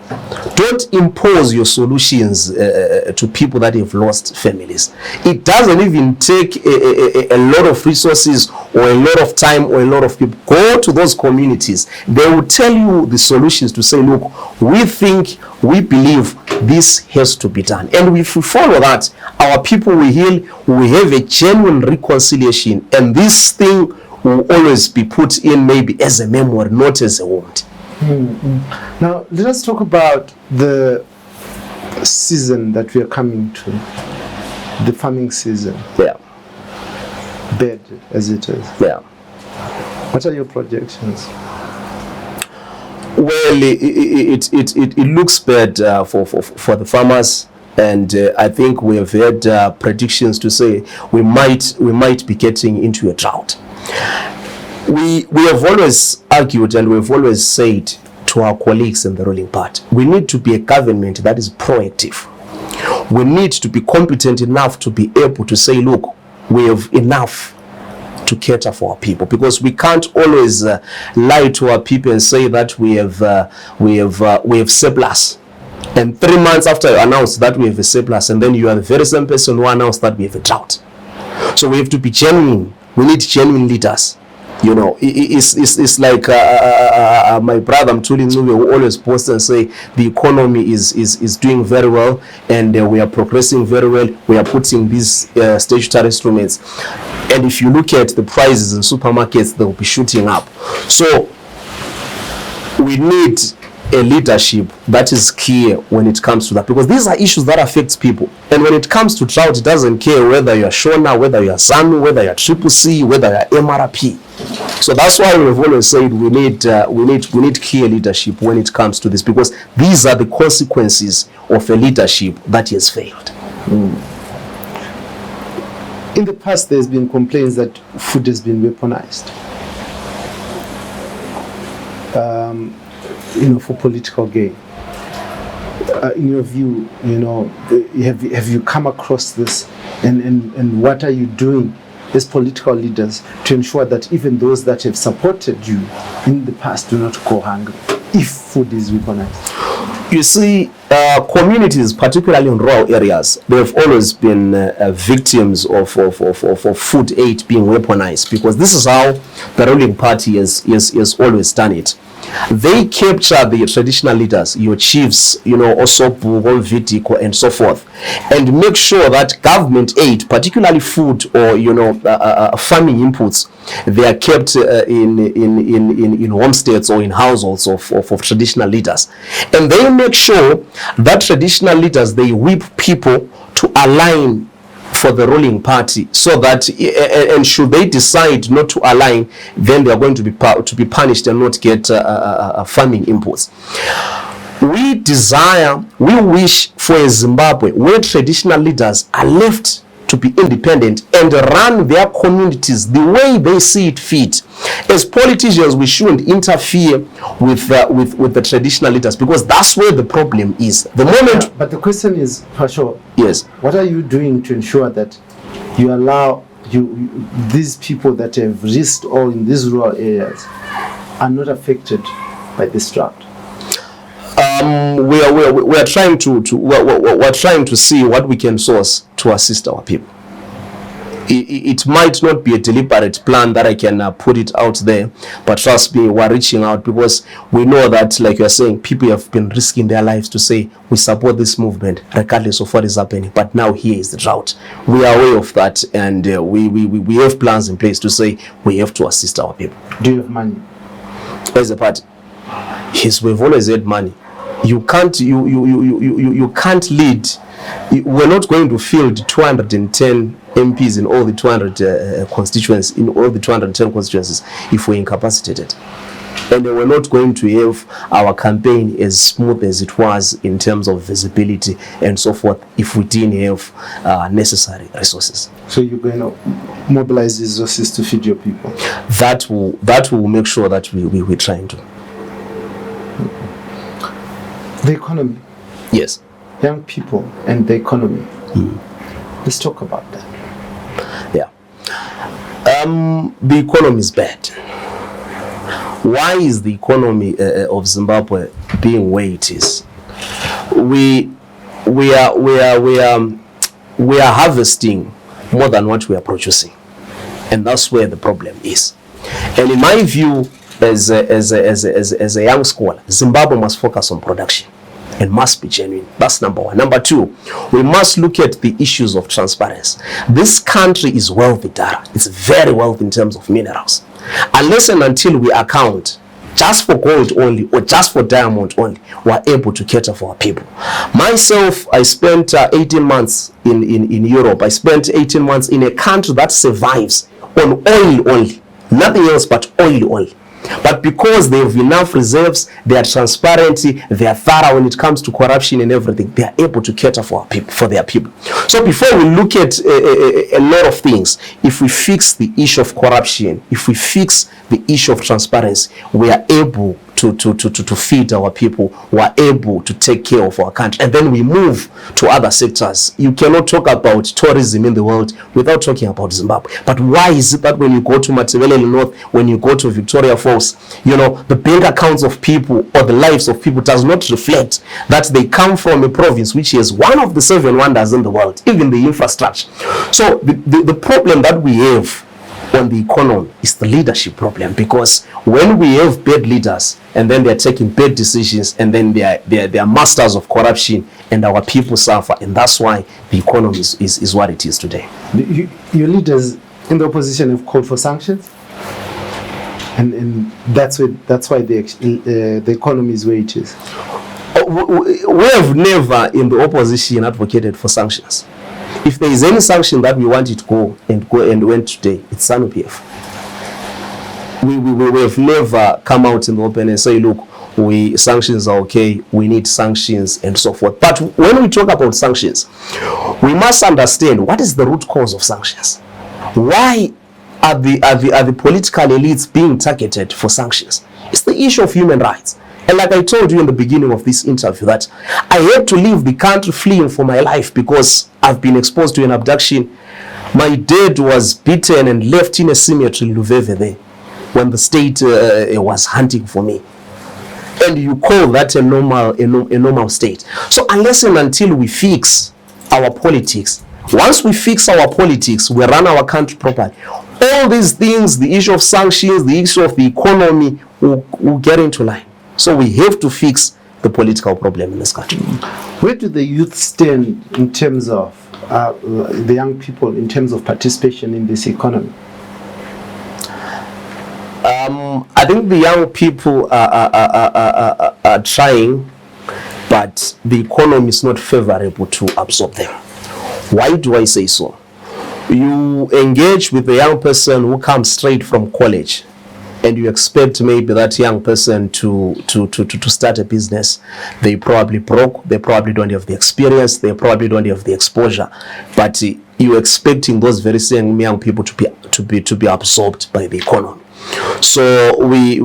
B: Don't impose your solutions to people that have lost families. It doesn't even take a lot of resources or a lot of time or a lot of people. Go to those communities. They will tell you the solutions to say, look, we think, we believe this has to be done. And if we follow that, our people will heal, we have a genuine reconciliation, and this thing will always be put in maybe as a memory, not as a wound.
A: Mm-hmm. Now, let us talk about the season that we are coming to, the farming season.
B: Yeah.
A: Bad as it is.
B: Yeah.
A: What are your projections?
B: Well, it looks bad for the farmers, and I think we have had predictions to say we might be getting into a drought. We have always argued and we've always said to our colleagues in the ruling party, we need to be a government that is proactive. We need to be competent enough to be able to say, look, we have enough to cater for our people, because we can't always lie to our people and say that we have surplus. And 3 months after you announce that we have a surplus, and then you are the very same person who announced that we have a drought. So we have to be genuine. We need genuine leaders. It's like my brother Mtuli Ncube who always posts and say the economy is doing very well, and we are progressing very well. We are putting these statutory instruments, and if you look at the prices in supermarkets, they will be shooting up. So we need a leadership that is clear when it comes to that, because these are issues that affect people. And when it comes to drought, it doesn't care whether you are Shona, whether you are Zanu, whether you are CCC, whether you are MRP. So that's why we've always said we need clear leadership when it comes to this, because these are the consequences of a leadership that has failed.
A: In the past, there's been complaints that food has been weaponized. For political gain. In your view, have you come across this, and what are you doing as political leaders to ensure that even those that have supported you in the past do not go hungry if food is weaponized?
B: You see, communities, particularly in rural areas, they have always been victims of food aid being weaponized, because this is how the ruling party has always done it. They capture the traditional leaders, your chiefs, Osopu, Vitiko, and so forth, and make sure that government aid, particularly food or farming inputs, they are kept in homesteads or in households of traditional leaders, and they make sure that traditional leaders, they whip people to align for the ruling party, so that and should they decide not to align, then they are going to be punished and not get farming inputs. We wish for a Zimbabwe where traditional leaders are left to be independent and run their communities the way they see it fit. As politicians, we shouldn't interfere with the traditional leaders, because that's where the problem is. The moment.
A: But the question is, for sure.
B: Yes.
A: What are you doing to ensure that you allow these people that have risked all in these rural areas are not affected by this drought?
B: We are trying we're trying to see what we can source to assist our people. It might not be a deliberate plan that I can put it out there, but trust me, we're reaching out, because we know that, like you're saying, people have been risking their lives to say we support this movement regardless of what is happening. But now here is the drought. We are aware of that, and we have plans in place to say we have to assist our people.
A: Do you have money?
B: As a party, yes, we've always had money. You can't lead. We're not going to field 210 MPs in all the 200 constituencies, in all the 210 constituencies, if we're incapacitated. And we're not going to have our campaign as smooth as it was in terms of visibility and so forth if we didn't have necessary resources.
A: So you're going to mobilize resources to feed your people?
B: That will make sure that we're trying to.
A: The economy.
B: Yes.
A: Young people and the economy. Let's talk about that.
B: Yeah. The economy is bad. Why is the economy of Zimbabwe being where it is? We are harvesting more than what we are producing, and that's where the problem is. And in my view, as a young scholar, Zimbabwe must focus on production and must be genuine. That's number one. Number two, we must look at the issues of transparency. This country is wealthy, Dara. It's very wealthy in terms of minerals. Unless and until we account just for gold only or just for diamond only, we're able to cater for our people. Myself, I spent 18 months in Europe. I spent 18 months in a country that survives on oil only. Nothing else but oil only. But because they have enough reserves, they are transparent, they are thorough when it comes to corruption and everything, they are able to cater for our people, for their people. So before we look at a lot of things, if we fix the issue of corruption, if we fix the issue of transparency, we are able to feed our people, we are able to take care of our country, and then we move to other sectors. You cannot talk about tourism in the world without talking about Zimbabwe. But why is it that when you go to Matabele North, when you go to Victoria Falls, you know, the bank accounts of people or the lives of people does not reflect that they come from a province which is one of the 7 wonders in the world, even the infrastructure. So the problem that we have on the economy is the leadership problem, because when we have bad leaders and then they're taking bad decisions and then they are masters of corruption and our people suffer, and that's why the economy is what it is today.
A: Your leaders in the opposition have called for sanctions, and that's why the economy is where it is.
B: We have never in the opposition advocated for sanctions. If there is any sanction that we want it to go and went today, it's Zanu PF. We have never come out in the open and say, look, sanctions are okay, we need sanctions and so forth. But when we talk about sanctions, we must understand what is the root cause of sanctions. Why are the political elites being targeted for sanctions? It's the issue of human rights. And like I told you in the beginning of this interview, that I had to leave the country fleeing for my life because I've been exposed to an abduction. My dad was beaten and left in a cemetery in Luveve there when the state was hunting for me. And you call that a normal state. So unless and until we fix our politics, once we fix our politics, we run our country properly, all these things, the issue of sanctions, the issue of the economy will get into line. So we have to fix the political problem in this country.
A: Where do the youth stand in terms of the young people, in terms of participation in this economy?
B: I think the young people are trying, but the economy is not favorable to absorb them. Why do I say so? You engage with a young person who comes straight from college, and you expect maybe that young person to start a business. They probably broke, they probably don't have the experience, they probably don't have the exposure, but you're expecting those very same young people to be absorbed by the economy. So we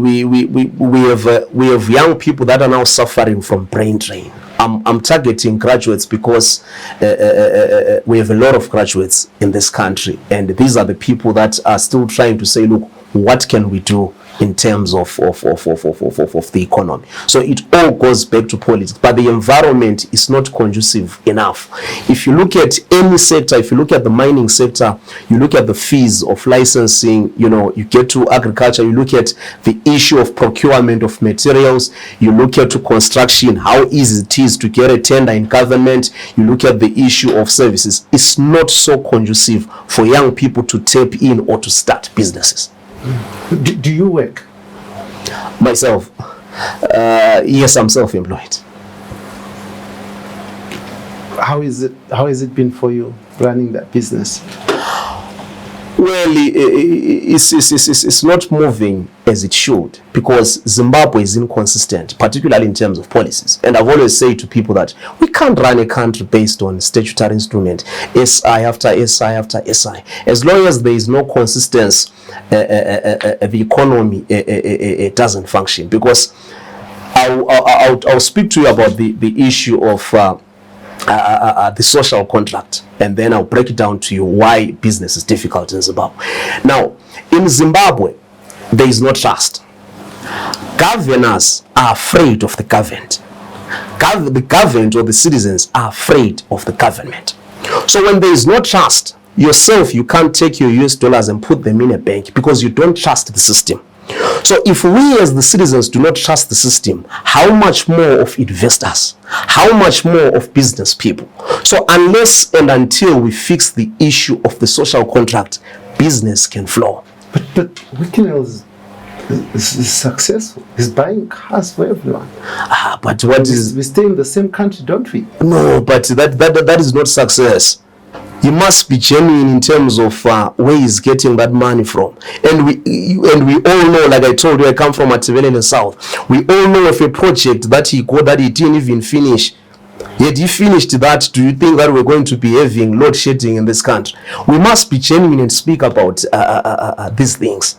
B: have young people that are now suffering from brain drain. I'm targeting graduates because we have a lot of graduates in this country, and these are the people that are still trying to say, look, what can we do in terms of the economy? So it all goes back to politics, but the environment is not conducive enough. If you look at any sector, if you look at the mining sector, you look at the fees of licensing, you get to agriculture, you look at the issue of procurement of materials, you look at to construction, how easy it is to get a tender in government, you look at the issue of services. It's not so conducive for young people to tap in or to start businesses.
A: Do you work?
B: Myself? Yes, I'm self-employed.
A: How is it been for you running that business?
B: Well, it's not moving as it should, because Zimbabwe is inconsistent, particularly in terms of policies. And I've always said to people that we can't run a country based on statutory instrument, SI after SI after SI. As long as there is no consistency, the economy doesn't function. Because I'll speak to you about the issue of the social contract, and then I'll break it down to you why business is difficult in Zimbabwe. Now, in Zimbabwe, there is no trust. Governors are afraid of the government. The government or the citizens are afraid of the government. So when there is no trust, yourself, you can't take your US dollars and put them in a bank because you don't trust the system. So if we as the citizens do not trust the system, how much more of investors? How much more of business people? So unless and until we fix the issue of the social contract, business can flow.
A: But Wikinell is successful. He's buying cars for everyone.
B: But what is...
A: We stay in the same country, don't we?
B: No, but that is not success. You must be genuine in terms of where he's getting that money from. And we all know, like I told you, I come from Atevele in the south. We all know of a project that he got that he didn't even finish. Yet he finished that. Do you think that we're going to be having load shedding in this country? We must be genuine and speak about these things.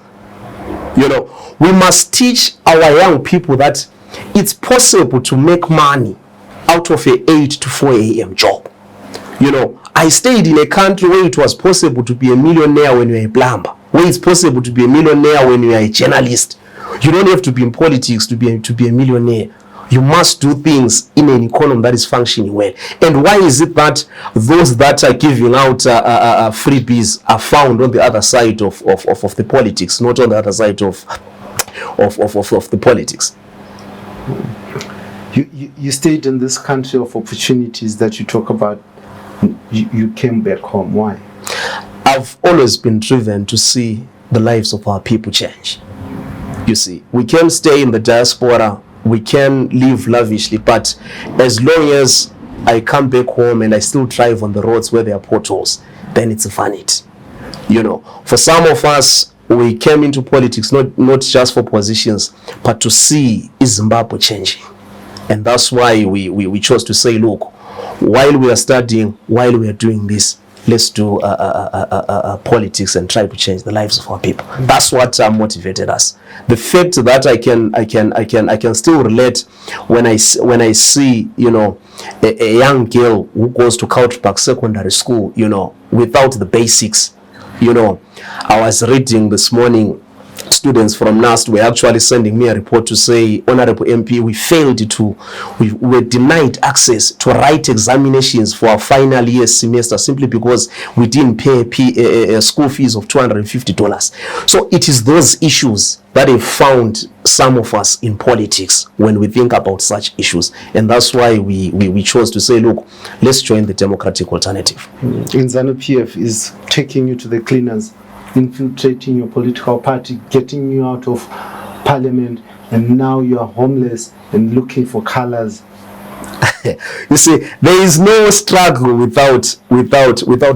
B: We must teach our young people that it's possible to make money out of a 8 to 4 a.m. job. I stayed in a country where it was possible to be a millionaire when you're a plumber, where it's possible to be a millionaire when you are a journalist. You don't have to be in politics to be a millionaire. You must do things in an economy that is functioning well. And why is it that those that are giving out freebies are found on the other side of the politics, not on the other side of the politics?
A: You stayed in this country of opportunities that you talk about. You came back home. Why?
B: I've always been driven to see the lives of our people change. You see, we can stay in the diaspora, we can live lavishly, but as long as I come back home and I still drive on the roads where there are potholes, then it's vanity. For some of us, we came into politics not just for positions, but to see Zimbabwe changing. And that's why we chose to say, look, while we are studying, while we are doing this, let's do politics and try to change the lives of our people. That's what motivated us. The fact that I can still relate when I see a young girl who goes to Couch Park Secondary School, without the basics. I was reading this morning. Students from NAST were actually sending me a report to say, Honorable MP, we were denied access to write examinations for our final year semester simply because we didn't pay school fees of $250. So it is those issues that have found some of us in politics when we think about such issues. And that's why we chose to say, look, let's join the democratic alternative.
A: In Zanu PF is taking you to the cleaners, infiltrating your political party, getting you out of parliament, and now you are homeless and looking for colors.
B: You see, there is no struggle without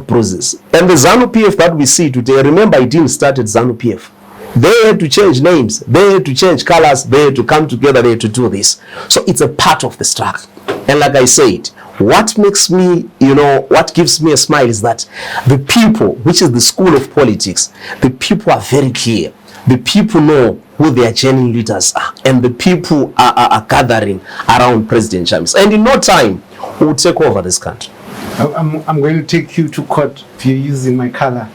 B: process. And the Zanu PF that we see today, remember, it didn't start at Zanu PF. They had to change names, they had to change colors, they had to come together, they had to do this. So it's a part of the struggle. And like I said, what makes me, what gives me a smile is that the people, which is the school of politics, the people are very clear. The people know who their genuine leaders are, and the people are gathering around President Chamisa. And in no time, we will take over this country.
A: I'm going to take you to court if you're using my color.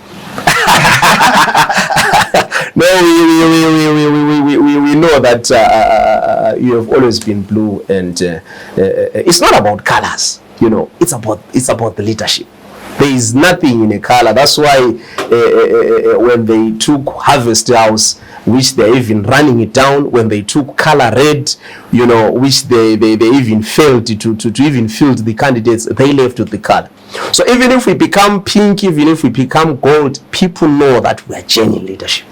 B: No, we know that you have always been blue, and it's not about colors, it's about the leadership. There is nothing in a color. That's why when they took Harvest House, which they're even running it down, when they took color red, which they even failed to even field the candidates, they left with the color. So even if we become pink, even if we become gold, people know that we are genuine leadership.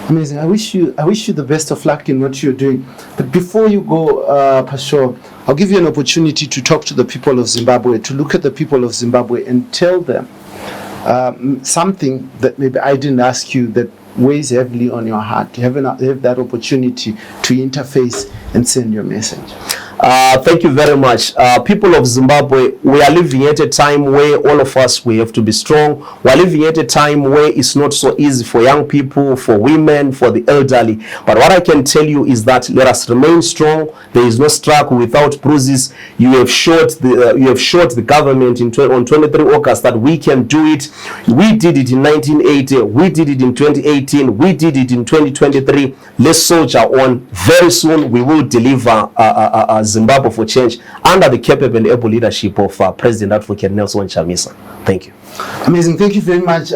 A: Amazing. I wish you the best of luck in what you're doing. But before you go, Pastor, I'll give you an opportunity to talk to the people of Zimbabwe, to look at the people of Zimbabwe and tell them something that maybe I didn't ask you that weighs heavily on your heart. You have that opportunity to interface and send your message.
B: Thank you very much. People of Zimbabwe, we are living at a time where all of us, we have to be strong. We are living at a time where it's not so easy for young people, for women, for the elderly. But what I can tell you is that let us remain strong. There is no struggle without bruises. You have showed the government on 23 August that we can do it. We did it in 1980. We did it in 2018. We did it in 2023. Let's soldier on. Very soon we will deliver Zimbabwe for change under the capable and able leadership of President Advocate Nelson Chamisa. Thank you.
A: Amazing. Thank you very much,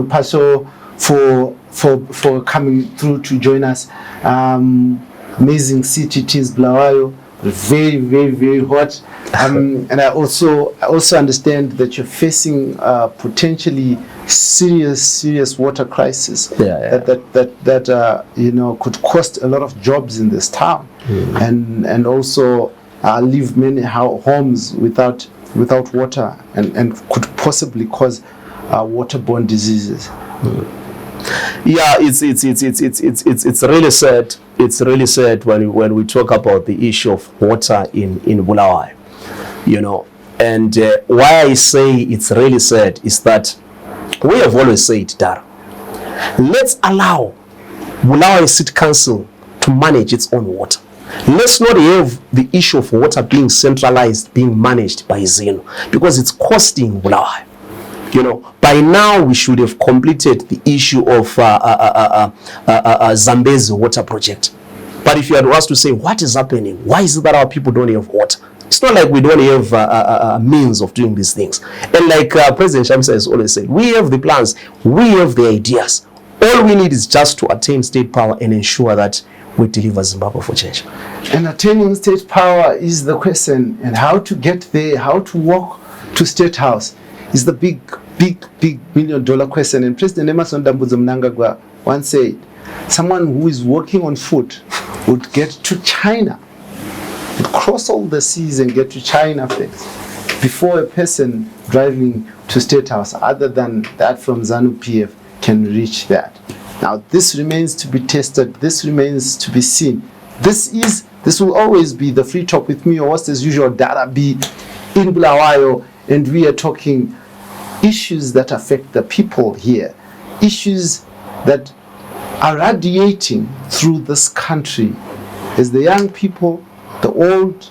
A: Pastor, for coming through to join us. Amazing city it is, Bulawayo. Very, very, very hot. And I also understand that you're facing potentially serious water crisis that could cost a lot of jobs in this town, and also leave many homes without water, and could possibly cause waterborne diseases.
B: Yeah, it's really sad. It's really sad when we talk about the issue of water in Bulawayo, And why I say it's really sad is that we have always said, Dara, let's allow Bulawayo City Council to manage its own water. Let's not have the issue of water being centralized, being managed by Zanu, because it's costing Bulawayo. By now we should have completed the issue of Zambezi water project. But if you had asked to say, what is happening? Why is it that our people don't have water? It's not like we don't have means of doing these things. And like President Chamisa has always said, we have the plans, we have the ideas. All we need is just to attain state power and ensure that we deliver Zimbabwe for change.
A: And attaining state power is the question, and how to get there, how to walk to State House is the big $1 million question. And President Emerson Dambudzo Mnangagwa once said, someone who is walking on foot would get to China, would cross all the seas and get to China first, before a person driving to State House, other than that from Zanu PF, can reach that. Now this remains to be tested, this remains to be seen. This will always be the Free Talk with me, or what's as usual, Dara B in Bulawayo, and we are talking issues that affect the people here, issues that are radiating through this country as the young people, the old,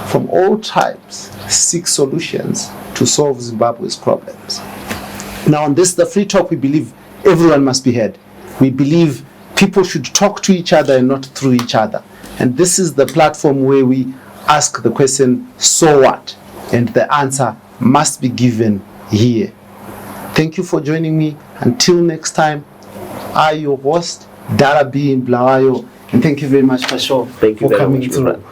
A: from all types, seek solutions to solve Zimbabwe's problems. Now on this, the Free Talk, we believe everyone must be heard. We believe people should talk to each other and not through each other. And this is the platform where we ask the question, so what? And the answer must be given here. Thank you for joining me. Until next time, I, your host, Dara B in Bulawayo, and thank you very much, Pastor,
B: for coming through.